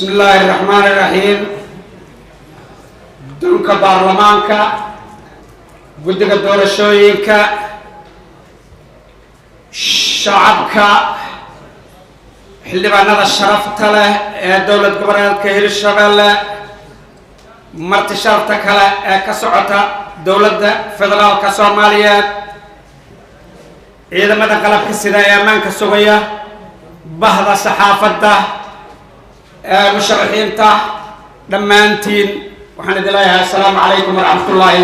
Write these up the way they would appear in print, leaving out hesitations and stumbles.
بسم الله الرحمن الرحيم. دونك برلمانك بدك الدولة شويك شعبك حلي بنا الشرف تله دولة جبران كهير الشغل مرت شرفتك له كسعة دولة فدرال كسوماليات إذا ما دخلت كسيدا يمان كسوية بهذا الصحافة مشرحين تا دمانتين وحنا دلايها السلام عليكم ورحمة الله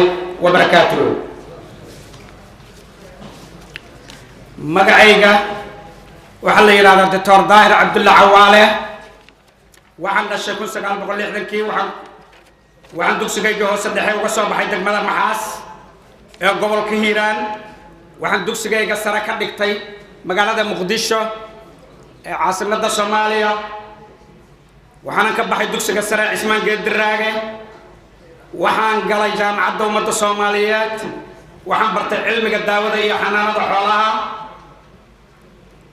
وبركاته. مقعيقة وحلا يراد الدكتور ظاهر عبد الله عوالة وحنا الشيخون سقال بقول لي كي وعندك سقيقة هو صدحي وقصوا بحيدك مدى محاس قبل كهيران وعندك سقيقة سركة دكتي مقالة مقدشة عاصمة الصومالية وحنا كبحي دكسك السرع عثمان قد الراقي وحان قال جامعة دومة الصوماليات وحان برت علم الدعوة دي حنان ضحولها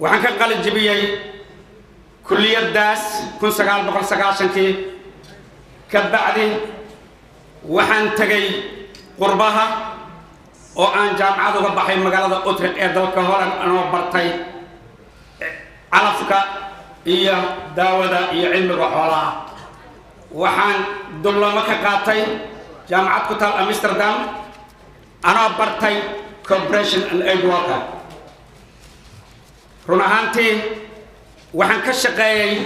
وحان قال الجبيي كلية داس كن سقال بقل سقال شنكي كبعدي وحان تجي قربها وان جامعة وبحي مقالة أترك إردو كهولا أنا برتي على فكرة إيا داودة إيا علم الرحولة وحان دبلومة كقاطي جامعة كتال أمستردام أنا برتي كوبريشن and aid worker رونهانتي وحان كشقاي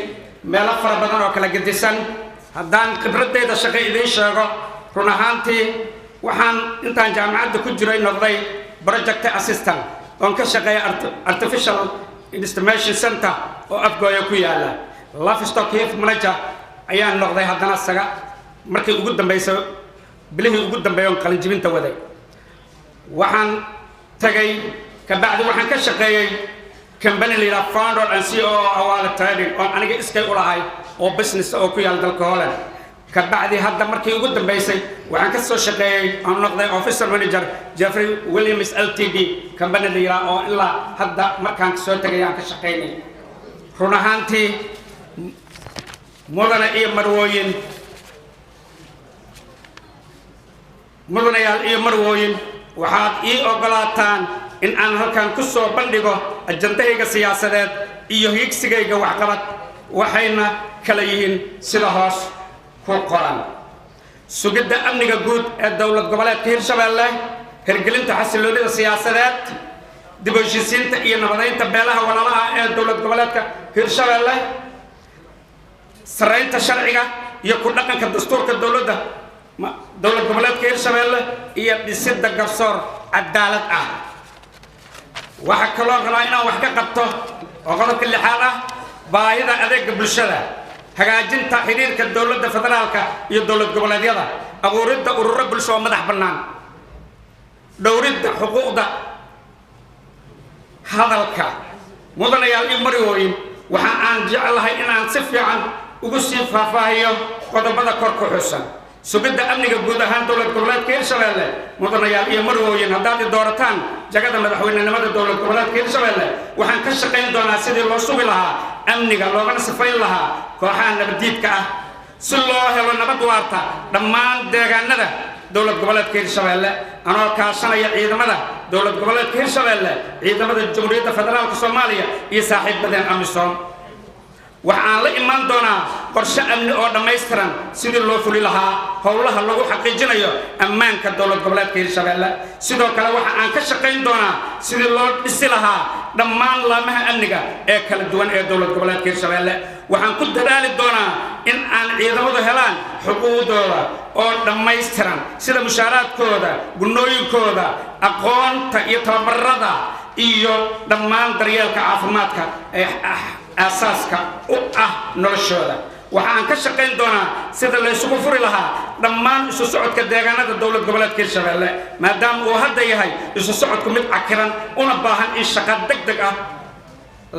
ميلا فربضان وكلا قدسان هدان قبرتي دا شقاي إذي شاقو رونهانتي وحان انتان جامعة دا كجرين نغضي project assistant وانكشقاي artificial Estimation Center oo afgooyo ku yaala livestock health manager ayaan noqday haddana saga markii ugu dambeysay bilihii ugu dambeeyay qalin jibinta waday waxaan tagay ka bacdi waxaan ka shaqeeyay company la founder and CEO Awala Trading oo aniga iskay u lahay oo business oo ku yaala dalka Holland ka bacdi hadda markii ugu dambeysay waxaan ka soo shaqeeyay aan noqday officer manager Jeffrey Williams Ltd company la oo ilaa hadda markaan soo tagay aan ka shaqeynay runahantii mudane iyo marwooyin waxaad ii ogolaataan in aan halkan ku soo bandhigo ajandahayga siyaasadeed iyo higsigayga waxqabad waxayna kala yihiin sida hoos قرآن سجد أمنك جود الدولة قبلت كهير شبالة هرجلين تحصلوني السياسات دبوجيسين تأيي نبضين تبالها ولا لا الدولة قبلت كهير شبالة سرين تشرعية يكون لك كدستور كدولة ده دولة قبلت كهير شبالة هي بسد الجرسور الدالة وحكى الله غلاينا وحكى قبته وقال كل حالة بايدا أذيك بالشدة هجاجين تحرير كالدولة الفدرالية iyo dawlad goboleedyada abuuridda ururo bulsho madax banaan dowridda xuquuqda hadalka mudanayaal iyo marwooyin waxa aan jecelahay in aan si fiican ugu sii faahfaahiyo qodobada kor ku xusan sugidda amniga guud ahaan dawlad goboleedka Hirshabeelle mudanayaal iyo marwooyin haddaad doorataan jagada madaxweynenimada dawlad goboleedka Hirshabeelle waxaan ka shaqeyn doonaa sidii loo sugi lahaa amniga loogana sifayn lahaa kooxaha nabadiidka ah si loo helo nabad waarta dhammaan deegaanada dawlad goboleedka Hirshabeelle anoo kaashanaya ciidamada dawlad goboleedka Hirshabeelle ciidamada Jamhuuriyadda Federaalka Soomaaliya iyo saaxiibadeen AMISOM waxaan la iman doonaa qorshe amni oo dhameystiran sidii loo fuli lahaa howlaha lagu xaqiijinayo ammaanka dawlad goboleedka Hirshabeelle sidoo kale waxa aan ka shaqeyn doonaa sidii loo dhisi lahaa dhammaan laamaha amniga ee kala duwan ee dawlad goboleedka Hirshabeelle waxaan ku dadaali doonaa in aan ciidamadu helaan xuquuqdooda oo dhameystiran sida mushaaraadkooda gunooyinkooda aqoonta iyo tababarada iyo dhammaan daryeelka caafimaadka ee asaaska u ah noloshooda waxaan ka shaqeyn doonaa sida la isugu furi lahaa dhammaan isu socodka deegaanada dawlad goboleedka Hirshabeelle maadaama uu hadda yahay isu socodku mid cakiran una baahan in shaqo degdeg ah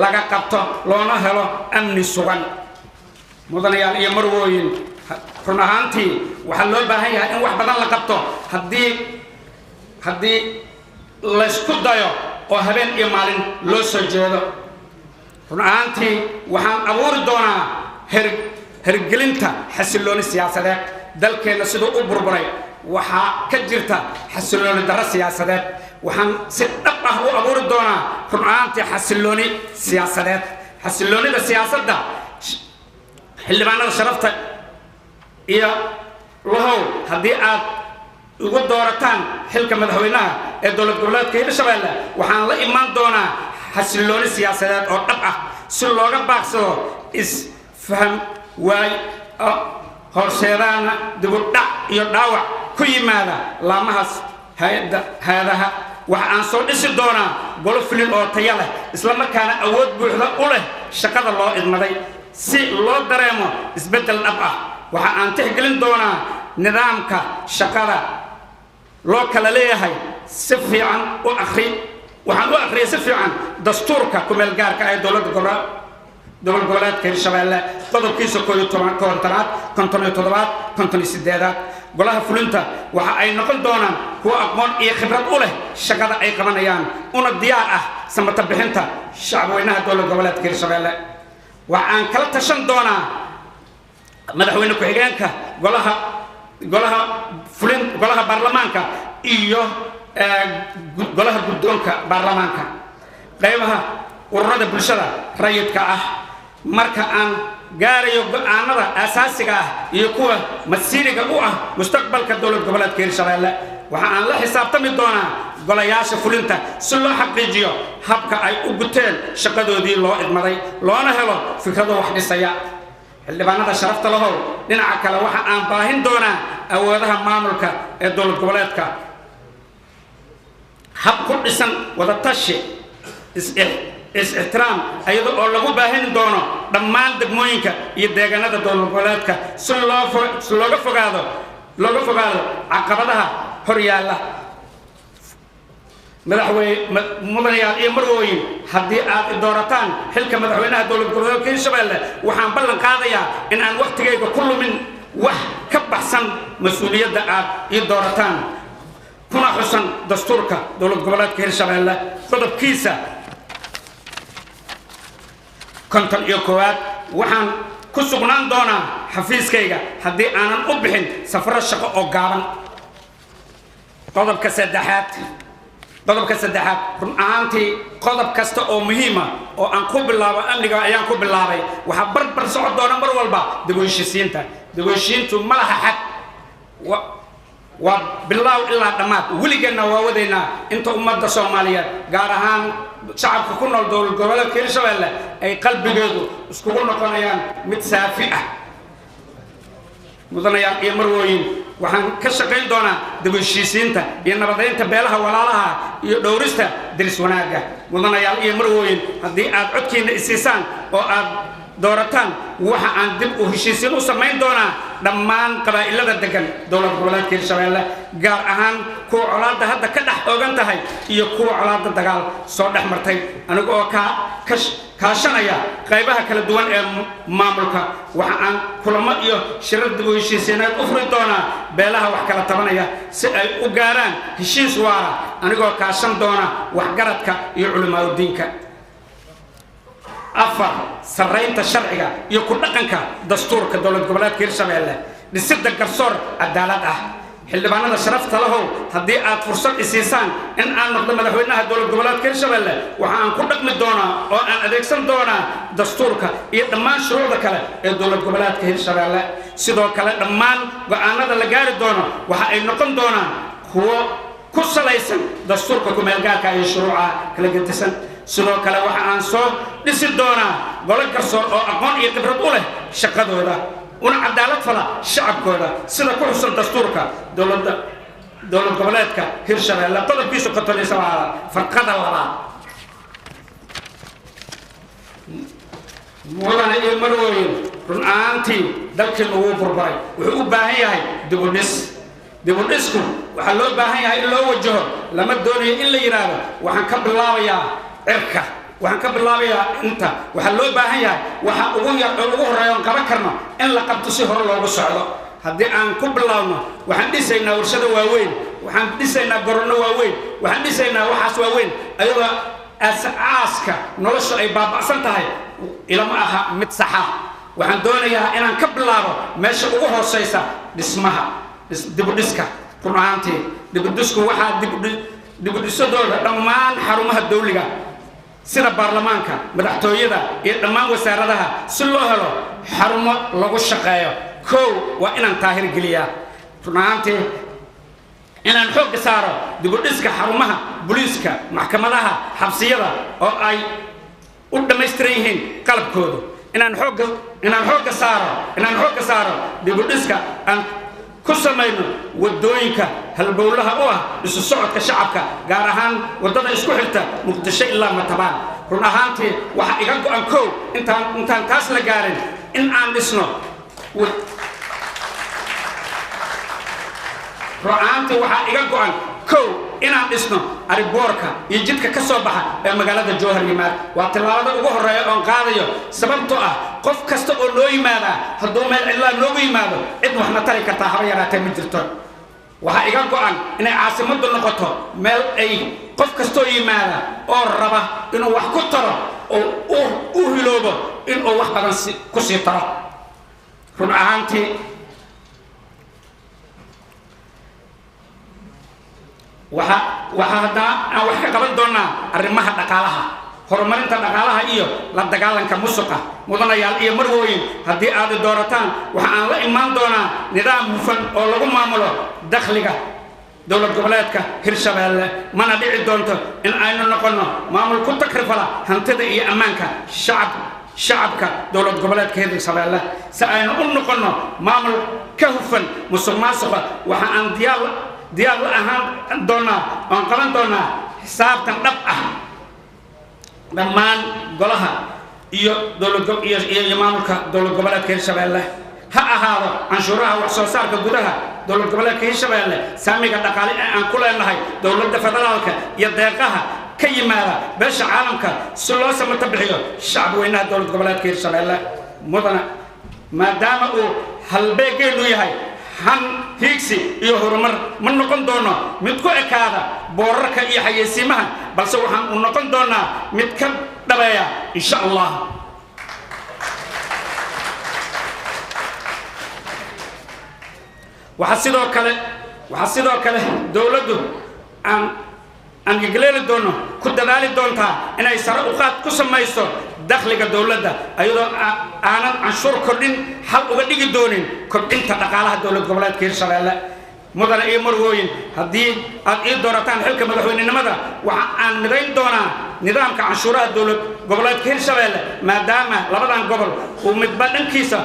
laga qabto loona helo amni sugan mudanayaal iyo marwooyin run ahaantii waxaa loo baahan yahay in wax badan la qabto haddii la isku dayo oo habeen iyo maalin loo soo jeedo run ahaantii waxaan abuuri doonaa hergelinta xasilooni siyaasadeed dalkeena sidoo u burburay waxa ka jirta xasilooni darro siyaasadeed waxaan si dhab ah u abuuri doonaa runaantii xasilooni siyaasadeed xasiloonida siyaasadda xildhibaanada sharafta iyo lahow haddii aad ugu doorataan xilka madaxweynaha ee dowlad goboleedka Hirshabeelle waxaan la imaan doonaa xasilooni siyaasadeed oo dhab ah si looga baaqsado isfaham waay horseedana dib u dhac iyo dhaawac ku yimaada laamahaas hay'adaha waxa aan soo dhisi doonaa golo fulin oo tayo leh isla markaana awood buuxda u leh shaqada loo idmaday si loo dareemo isbeddel dhab ah waxa aan tixgelin doonaa nidaamka shaqada loo kala leeyahay si fiican u akhri waxaan u akhriyay si fiican dastuurka ku meel gaarka ah ee dowlad goboleedka Hirshabeelle qodobkiisa 11 57 58 golaha fulinta waxa ay noqon doonaan kuwa aqoon iyo khibrad u leh shaqada ay qabanayaan una diyaar ah samata bixinta shacabweynaha dowlad goboleedka Hirshabeelle waxaan kala tashan doonaa madaxweyne ku-xigeenka golaha baarlamaanka iyo golaha guddoonka baarlamaanka qaybaha ururada bulshada rayidka ah marka aan gaarayo go'aanada asaasiga ah iyo kuwa masiiriga u ah mustaqbalka dowlad goboleedka Hirshabeelle waxa aan la xisaabtami doonaa golayaasha fulinta si loo xaqiijiyo habka ay u guteen shaqadoodii loo idmaday loona helo fikrado wax dhisaya xildhibaanada sharafta lahow dhinaca kale waxa aan baahin doonaa awoodaha maamulka ee dowlad goboleedka hab ku dhisan wada tashi is-ixtiraam ayadoo oo lagu baahin doono dhammaan degmooyinka iyo deegaanada dowlad goboleedka si looga fogaado caqabadaha hor yaalla mudanayaal iyo marwooyin haddii aad doorataan xilka madaxweynaha dowlad goboleedka Hirshabeelle waxaan ballan qaadayaa in aan waqtigeyga ku lumin wax ka baxsan mas'uuliyadda aad ii doorataan kuna xusan dastuurka dowlad goboleedka Hirshabeelle qodobkiisa 51 waxaan ku sugnaan doonaa xafiiskayga haddii aanan u bixin safar shaqo oo gaaban qodobka saddexaad run ahaantii qodob kasta oo muhiima oo aan ku bilaabo amniga ayaan ku bilaabay waxa barbar socod doona mar walba dib u heshiisiintu ma laha xad waa bilaaw ilaa dhammaad weligeena waa wadaynaa inta ummadda Soomaaliyeed gaar ahaan shacabka ku nool dowlad goboleedka Hirshabeelle ay qalbigoodu iskugu noqonayaan mid saafi ah mudanayaal iyo marwooyin waxaan ka shaqayn doonaa dib u heshiisiinta iyo nabadeynta beelaha walaalaha iyo dhowrista diris wanaagga mudanayaal iyo marwooyin haddii aad codkiina isiisaan oo aad doorataan waxa aan dib u heshiisiin u samayn doonaa dhammaan qabaa'ilada degan dowlad goboleedka Hirshabeelle gaar ahaan kuwa colaadda hadda ka dhex oogan tahay iyo kuwa colaadda dagaal soo dhex martay aniga oo kaashanaya qaybaha kala duwan ee maamulka waxa aan kulamo iyo shirar dib u heshiisiineed u furi doonaa beelaha wax kala tabanaya si ay u gaaraan heshiis waara anigoo kaashan doona waxgaradka iyo culimaadudiinka afar sarreynta sharciga iyo ku dhaqanka dastuurka dowlad goboleedka Hirshabeelle dhisidda garsoor cadaalad ah xildhibaanada sharafta lahow haddii aad fursad isiisaan in aan noqdo madaxweynaha dowlad goboleedka Hirshabeelle waxa aan ku dhaqmi doonaa oo aan adeegsan doonaa dastuurka iyo dhammaan shuruucda kale ee dowlad goboleedka Hirshabeelle sidoo kale dhammaan go'aanada la gaari doono waxa ay noqon doonaan kuwo ku salaysan dastuurka ku meel gaarka iyo shuruuca kala gedisan sidoo kale waxa aan soo dhisi doonaa golo garsoor oo aqoon iyo khibrad u leh shaqadooda una cadaalad fala shacabkooda sida ku xusan dastuurka dowlad goboleedka Hirshabeelle qodobkiisa 57 farqada labaad mudane iyo marwooyin run ahaantii dalkeenu wuu burburay wuxuu u baahan yahay dib u dhisku waxaa loo baahan yahay in loo wajaho lama doonayo in la yiraahdo waxaan ka bilaabayaa cirka waxaan ka bilaabayaa inta waxa loo baahan yahay waxa ugu yar oo ugu horeeyo qaban karno in la qabto si hore loogu socdo haddii aan ku bilaawno waxaan dhisaynaa warshado waaweyn waxaan dhisaynaa garoonno waaweyn waxaan dhisaynaa waxaas waaweyn ayadoo asaaska nolosha ay baaba'san tahay ilama aha mid saxa waxaan doonayaa inaan ka bilaabo meesha ugu hooseysa dhismaha dibudhiska run ahaantii dibudhisku waxaa dibudhisadooda dhammaan xarumaha dawliga sida baarlamaanka madaxtooyada iyo dhammaan wasaaradaha si loo helo xarumo lagu shaqeeyo kow waa inaan taahir geliyaa run ahaantii inaan xoog saaro dibudhiska xarumaha booliiska maxkamadaha xabsiyada oo ay u dhammaystiran yihiin qalabkooda inaan xoog saaro dibudhiska aan ku samayno wadooyinka halbowlaha u ah isu socodka shacabka gaar ahaan wadada isku xirta muqdisho ilaa matabaan run ahaantii waxa iga go'an kow intaan taas la gaarin in aan dhisno ru'aantii waxa iga go'an kow inaan dhisno ariboorka iyo jidka ka soo baxa ee magaalada Jowhar yimaad waa tilaabada ugu horeeya oo qaadayo sababtoo ah qof kasta oo loo yimaada hadduu meel ilaa loogu yimaado cid waxna tari kartaa haba yaraatee ma jirto waxa iga go'an inay caasimadu noqoto meel ay qof kastoo yimaada oo raba inuu wax ku taro oo u hiloobo inuu wax badan ku sii taro run ahaantii waxa hadda aan wax ka qaban doonaa arrimaha dhaqaalaha horumarinta dhaqaalaha iyo la dagaalanka musuqa mudanayaal iyo marwooyin haddii aad doorataan waxa aan la imaan doonaa nidaam hufan oo lagu maamulo dakhliga dowlad goboleedka Hirshabeelle mana dhici doonto in aynu noqono maamul ku takrifala hantida iyo ammaanka shacabka dowlad goboleedka Hirshabeelle si aynu u noqono maamul ka hufan musuqmaasuqa waxa aan diyaar la ahaan doonaa aan qaban doonaa xisaabtan dhab ah dhammaan golaha iyo maamulka dowlad goboleedka Hirshabeelle ha ahaado canshuuraha wax soo saarka gudaha dowlad goboleedka Hirshabeelle saamiga dhaqaale ee aan ku leenahay dowladda federaalka iyo deeqaha ka yimaada beesha caalamka si loo samata bixiyo shacab weynaha dowlad goboleedka Hirshabeelle mudana maadaama uu halbeegeenu yahay han hiigsi iyo horumar ma noqon doono mid ku ekaada boorarka iyo xayeysiimaha balse waxaan u noqon doonaa mid ka dhabeeya insha Allah waxa sidoo kale dawladdu aan yagleeli doono ku dadaali doontaa inay sare u qaad ku samayso dakhliga dawladda ayadoo aanan canshuur kordhin hal uga dhigi doonin kordhinta dhaqaalaha dowlad goboleedka Hirshabeelle mudane iyo marwooyin haddii aad ii doorataan xilka madaxweynenimada waxa aan midayn doonaa nidaamka canshuuraha dowlad goboleedka Hirshabeelle maadaama labadan gobol uu midba dhankiisa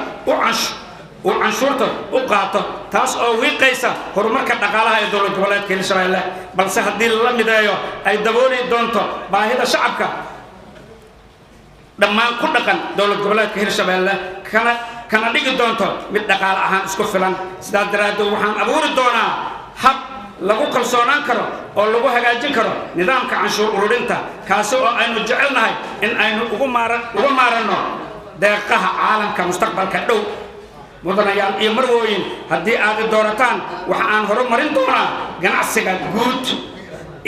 u canshuurta u qaato taas oo wiiqaysa horumarka dhaqaalaha ee dowlad goboleedka Hirshabeelle balse haddii la mideeyo ay dabooli doonto baahida shacabka dhammaan ku dhaqan dowlad goboleedka Hirshabeelle kana dhigi doonto mid dhaqaale ahaan isku filan sidaas daraaddeed waxaan abuuri doonaa hab lagu kalsoonaan karo oo lagu hagaajin karo nidaamka canshuur ururinta kaasi oo aynu jecelnahay in aynu ugu maaranno deeqaha caalamka mustaqbalka dhow mudanayaal iyo marwooyin haddii aad doorataan waxa aan horumarin doonaa ganacsiga guud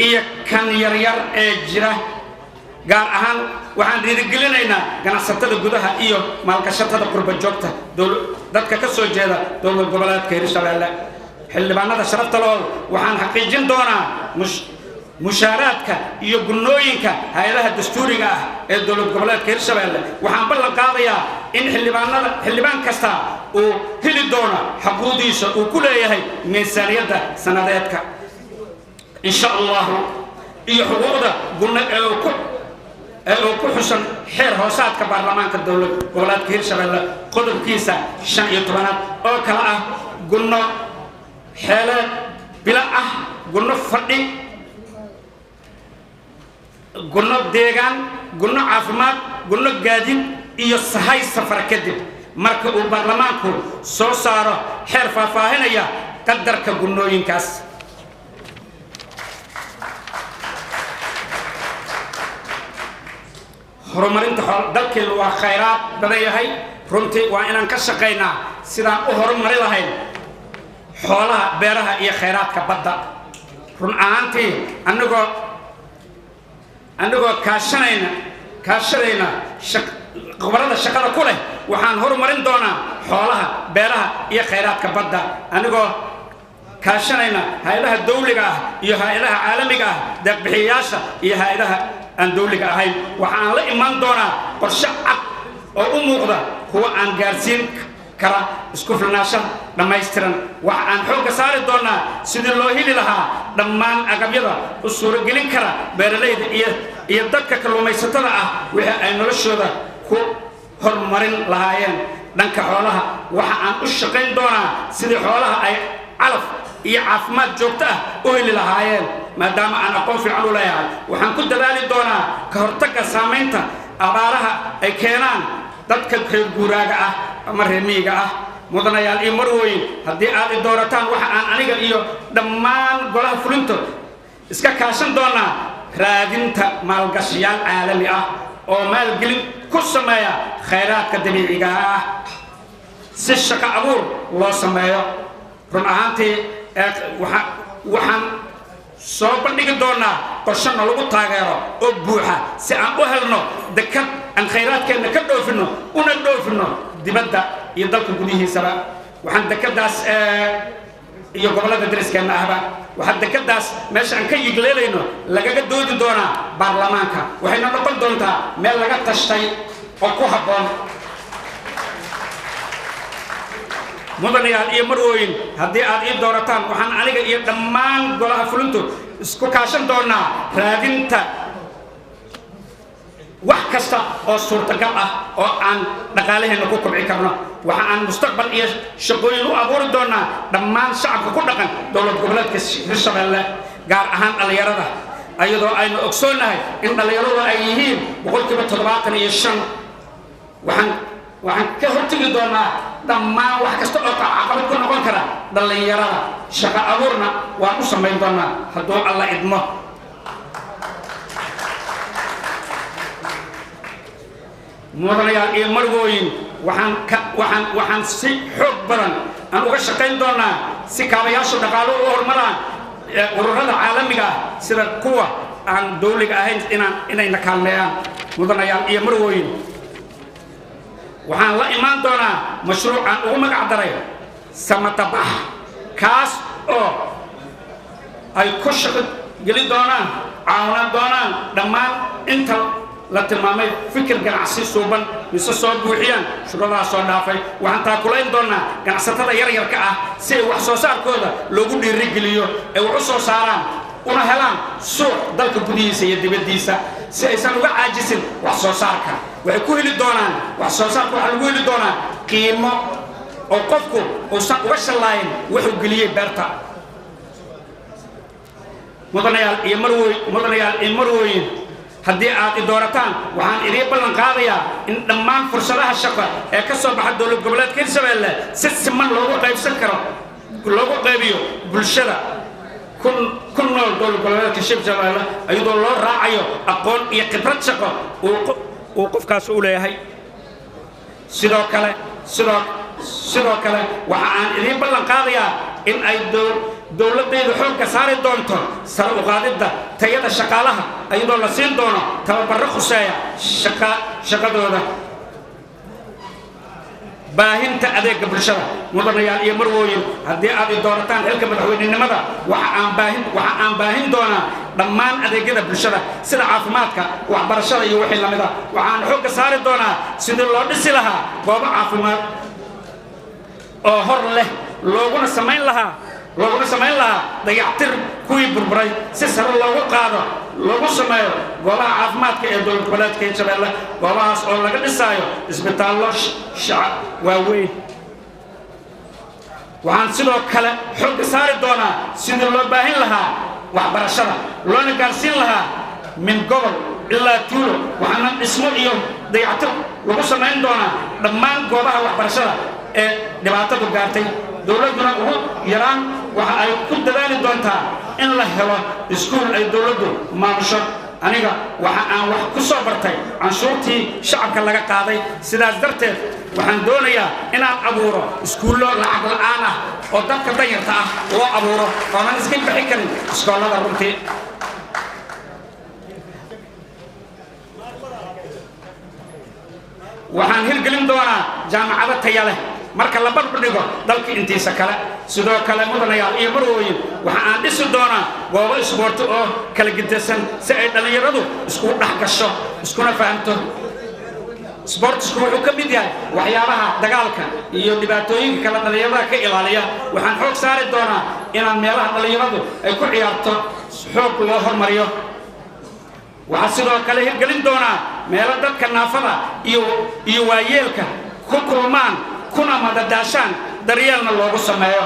iyo kan yaryar ee jira gaar ahaan waxaan dhiirigelinaynaa ganacsatada gudaha iyo maalgashatada qurba joogta dadka ka soo jeeda dowlad goboleedka Hirshabeelle xildhibaanada sharafta leh waxaan xaqiijin doonaa mushaaraadka iyo gunnooyinka hay'adaha dastuuriga ah ee dowlad goboleedka Hirshabeelle waxaan ballan qaadayaa in xildhibaan kasta uu heli doono xuquuqdiisa uu ku leeyahay miisaaniyadda sanadeedka insha Allah iyo xuquuqda gunno ee ku xusan xeer hoosaadka baarlamaanka dowlad goboleedka Hirshabeelle qodobkiisa 15 oo kala ah gunno xeelad bila ah gunno fadhi gunno deegaan gunno caafimaad gunno gaadiid iyo sahay safar kadib marka uu baarlamaanku soo saaro xeer faahfaahinaya qadarka gunnooyinkaas horumarinta dalkeenu waa khayraad badan yahay runtii waa inaan ka shaqaynaa sidaan u horumari lahayn xoolaha beeraha iyo khayraadka badda run ahaantii anagoo kaashanayna gobolada shaqada ku leh waxaan horumarin doonaa xoolaha beeraha iyo khayraadka badda anigoo kaashanayna hay'adaha dawliga ah iyo hay'adaha caalamiga ah deeq-bixiyayaasha iyo hay'adaha aan dawliga ahayn waxaan la imaan doonaa qorshe cad oo u muuqda kuwa aan gaarsiin kara isku filnaansho dhammaystiran waxa aan xoogga saari doonaa sidii loo heli lahaa dhammaan agabyada u suuragelin kara beeralayda iyo dadka kalluumaysatada ah wixii ay noloshooda ku horumarin lahaayeen dhanka xoolaha waxa aan u shaqayn doonaa sidii xoolaha ay calaf iyo caafimaad joogto ah u heli lahaayeen maadaama aan aqoon fiican u leeyahay waxaan ku dadaali doonaa ka hortagga saamaynta abaaraha ay keenaan dadka reer guuraaga ah ama reer miyiga ah mudanayaal iyo marwooyin haddii aad i doorataan waxa aan aniga iyo dhammaan golaha fulinto iska kaashan doonaa raadinta maalgashiyaal caalami ah oo maalgelin ku sameeya khayraadka dabiiciga ah si shaqo abuur loo sameeyo run ahaantii waxaan soo bandhigi doonaa qorshana lagu taageero oo buuxa si aan u helno dekad aan khayraadkeenna ka dhoofino una dhoofino dibadda iyo dalka gudihiisaba waxaan dekadaas iyo gobolada dariskeenna ahba waxaa dekadaas meesha aan ka yigleelayno lagaga doodi doonaa baarlamaanka waxayna noqon doontaa meel laga tashtay oo ku habboon mudanayaal iyo marwooyin haddii aad ii doorataan waxaan aniga iyo dhammaan golaha fulintu isku kaashan doonaa raadinta wax kasta oo suurtagal ah oo aan dhaqaalaheena ku kobci karno waxa aan mustaqbal iyo shaqooyin u abuuri doonaa dhammaan shacabka ku dhaqan dowlad goboleedka Hirshabeelle gaar ahaan dhalinyarada ayadoo aynu ogsoonahay in dhalinyaradu ay yihiin 75% waxaan ka hortagi doonaa dhammaan wax kasta oo caqabad ku noqon kara dhalinyarada shaqo abuurna waan u samayn doonaa hadduu alla idmo mudanayaal iyo marwooyin waxaan si xoog badan aan uga shaqayn doonaa si kaabayaasha dhaqaalo u horumaraan ururada caalamiga ah sida kuwa aan dawliga ahayn inayna kaalmeeyaan mudanayaal iyo marwooyin waxaan la imaan doonaa mashruuc aan ugu magac daray samatabax kaas oo ay ku shaqo geli doonaan caawinaan doonaan dhammaan inta la tilmaamay fikir ganacsi suuban mise soo buuxiyaan shuradaha soo dhaafay waxaan taakulayn doonaa ganacsatada yaryarka ah si ay wax soo saarkooda loogu dhiirigeliyo ay wax u soo saaraan una helaan suuq dalka gudihiisa iyo dibaddiisa si aysan uga caajisin wax soo saarka waxay ku heli doonaan wax soo saarka waxaa lagu heli doonaa qiimo oo qofku uusan uga shallaayin wuxuu geliyey beerta mudanayaal iyo marwooyin haddii aad i doorataan waxaan idin ballan qaadayaa in dhammaan fursadaha shaqo ee ka soo baxa dowlad goboleedka Hirshabeelle si siman loogu qaybsan karo loogu qaybiyo bulshada ku nool dowlad goboleedka Hirshabeelle iyadoo loo raacayo aqoon iyo khibrad shaqo uu qofkaas u leeyahay sidoo kale waxa aan idin ballan qaadayaa in ay dowladdeedu xoogga saari doonto sare u qaadidda tayada shaqaalaha iyadoo la siin doono tababarro khuseeya shaqadooda baahinta adeegga bulshada mudanayaal iyo marwooyin haddii aad i doorataan xilka madaxweynenimada waxa aan baahin doonaa dhammaan adeegyada bulshada sida caafimaadka waxbarashada iyo wixii lamid ah waxaan xoogga saari doonaa sidii loo dhisi lahaa goobo caafimaad oo hor leh looguna samayn lahaa dayactir kuwii burburay si sare loogu qaado loogu sameeyo goobaha caafimaadka ee dowlad goboleedka Hirshabeelle goobahaas oo laga dhisaayo isbitaallo waaweyn waxaan sidoo kale xoogga saari doonaa sidii loo baahin lahaa waxbarashada loona gaarsiin lahaa min gobol ilaa tuulo waxaana dhismo iyo dayactir lagu samayn doonaa dhammaan goobaha waxbarashada ee dhibaatadu gaartay dowladuna ugu yaraan waxa ay ku dadaali doontaa in la helo iskuul ay dowladdu maamusho aniga waxa aan wax ku soo bartay canshuurtii shacabka laga qaaday sidaas darteed waxaan doonayaa inaan abuuro iskuullo lacag la'aan ah oo dadka danyarta ah loo abuuro oonan iska bixi karin iskoolada runtii waxaan hirgelin doonaa jaamacado tayo leh marka la barbardhigo dalka intiisa kale sidoo kale mudanayaal iyo marwooyin waxa aan dhisi doonaa goobo isboorti oo kala gedisan si ay dhalinyaradu isku dhex gasho iskuna fahamto sportsku wuxuu ka mid yahay waxyaabaha dagaalka iyo dhibaatooyinka kala dhalinyarada ka ilaaliya waxaan xoog saari doonaa inaan meelaha dhalinyaradu ay ku ciyaarto xoog loo hormariyo waxaa sidoo kale hirgelin doonaa meelo dadka naafada iyo waayeelka ku kulmaan kuna madadaashaan daryeelna loogu sameeyo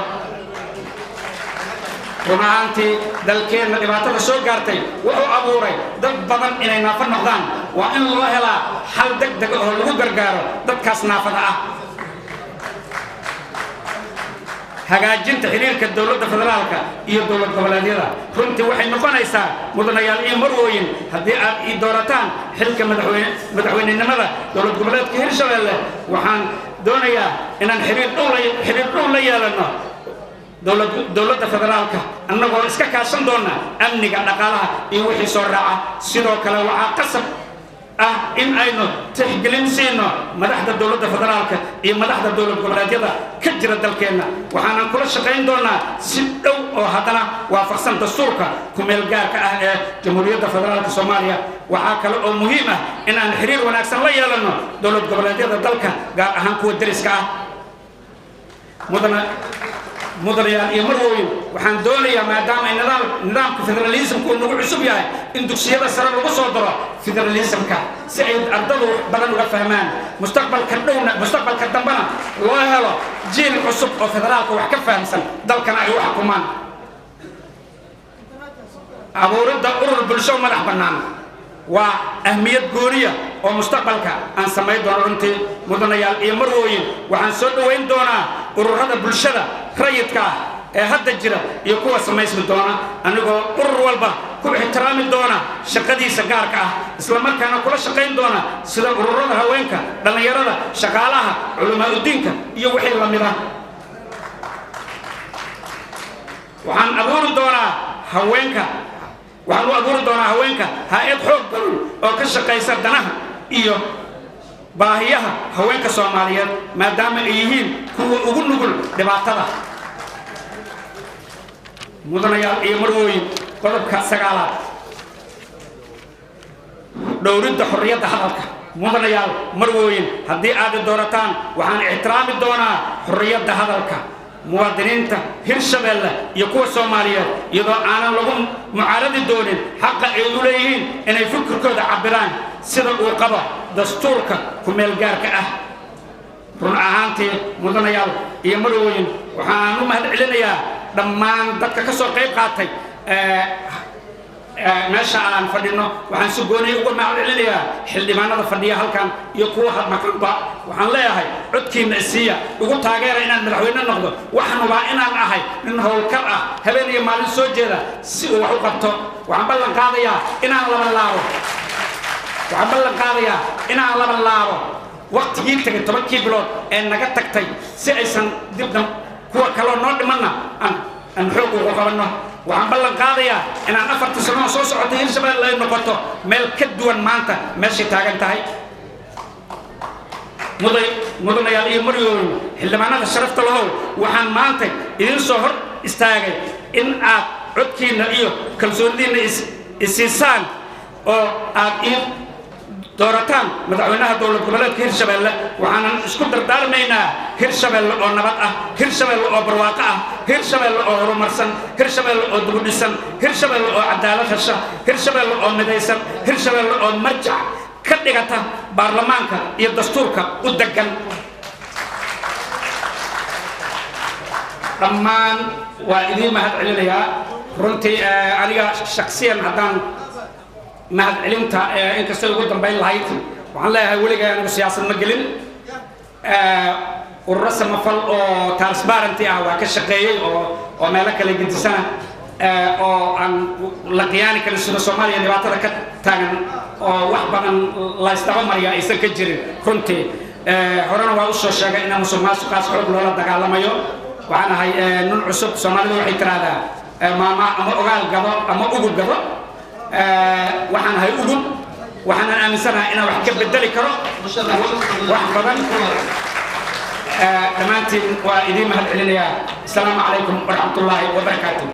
runaantii dalkeenna dhibaatada soo gaartay wuxuu abuuray dad badan inay naafo noqdaan waa in loo helaa xal degdeg oo lagu gargaaro dadkaas naafada ah hagaajinta xiriirka dowladda federaalka iyo dowlad goboleedyada runtii waxay noqonaysaa mudanayaal iyo marwooyin haddii aad ii doorataan xilka madaxweynenimada dowlad goboleedka Hirshabelle waxaan doonayaa inaan xiriir dhow la yeelano dowladda federaalka annagoo iska kaashan doona amniga dhaqaalaha iyo wixii soo raaca sidoo kale waxaa qasab ah in aynu tixgelin siino madaxda dowladda federaalka iyo madaxda dowlad goboleedyada ka jira dalkeenna waxaanan kula shaqayn doonaa si dhow oo haddana waafaqsan dastuurka ku-meel gaarka ah ee jamhuuriyadda federaalka Soomaaliya waxaa kale oo muhiim ah in aan xiriir wanaagsan la yeelano dowlad goboleedyada dalka gaar ahaan kuwa deriska ah mudanayaal iyo marwooyin waxaan doonayaa maadaama ay nidaamka federalismku nagu cusub yahay in dugsiyada sare lagu soo daro federalismka si ay ardadu badan uga fahmaan mustaqbalka dambana loo helo jiil cusub oo federaalka wax ka fahamsan dalkana ay u xukumaan abuuridda urur bulsho madax bannaan waa ahmiyad gooniya oo mustaqbalka aan samayn doono runtii mudanayaal iyo marwooyin waxaan soo dhaweyn doonaa ururada bulshada rayidka ah ee hadda jira iyo kuwa samaysmi doona anigoo urur walba ku ixtiraami doona shaqadiisa gaarka ah isla markaana kula shaqayn doona sida ururada haweenka dhalinyarada shaqaalaha culimaadudiinka iyo wixii la mid ah waxaan abuuri doonaa haweenka hay'ad xoog badan oo ka shaqaysa danaha iyo baahiyaha haweenka Soomaaliyeed maadaama ay yihiin kuwa ugu nugul dhibaatada mudanayaal iyo marwooyin qodobka 9aad dhowridda xorriyadda hadalka mudanayaal marwooyin haddii aad doorataan waxaan ixtiraami doonaa xorriyadda hadalka muwaadiniinta Hirshabelle iyo kuwa Soomaaliyeed iyadoo aanan lagu mucaaradi doonin xaqa ay u leeyihiin inay fikirkooda cabiraan sida uu qabo dastuurka ku-meel gaarka ah run ahaantii mudanayaal iyo marwooyin waxaan u mahadcelinayaa dhammaan dadka ka soo qayb qaatay meesha aan fadhino waxaan si gooni uga mahadcelinayaa xildhibaanada fadhiya halkan iyo kuwa hadmaqanba waxaan leeyahay codkiina isiiya ugu taageera inaan madaxweyne noqdo waxaan waa inaan ahay nin howlkar ah habeen iyo maalin soo jeeda si uu wax u qabto waxaan ballan qaadayaa inaan laba laabo waqtigii tagay 10 bilood ee naga tagtay si aysan dibdan kuwa kale noo dhimanna aan xoog ugu qabanno waxaan ballan qaadayaa inaan 4 sano soo socotay Hirshabelle ay noqoto meel ka duwan maanta meesha taagan tahay mudanayaal iyo marwooyin xildhibaanada sharafta lahow waxaan maanta idin soo hor istaagay in aad codkiina iyo kalsoonidiina isiisaan oo aad doorataan madaxweynaha dowlad goboleedka Hirshabelle waxaan isku dardaarmaynaa Hirshabelle oo nabad ah Hirshabelle oo barwaaqo ah Hirshabelle oo horumarsan Hirshabelle oo dib u dhisan Hirshabelle oo cadaalad hesha Hirshabelle oo midaysan Hirshabelle oo marjac ka dhigata baarlamaanka iyo dastuurka u degan dhammaan waa idin mahadcelinayaa runtii aniga shakhsiyan haddaan mahadcelinta inkastoo ugu dambayn lahayd waxaan leeyahay weligaa anigu siyaasad ma gelin ururo samafal oo transparency ah waa ka shaqeeyey oo meelo kale gedisana oo aan la qiyaani karin sida Soomaaliya dhibaatada ka taagan oo wax badan la isdaba mariya aysan ka jirin runtii horena waa u soo sheegay inaan musuqmaasuqaas xoog loola dagaalamayo waxaan ahay nin cusub Soomaalidu waxay tiraahdaa maama ama ogaal gado ama ugu gado waxaan ahay ugu waxaan aaminsanahay inaan wax ka bedeli karo wax badan dhammaantiin waa idiin mahad celinayaa. Asalaamu calaykum waraxmatullaahi wabarakaatuh.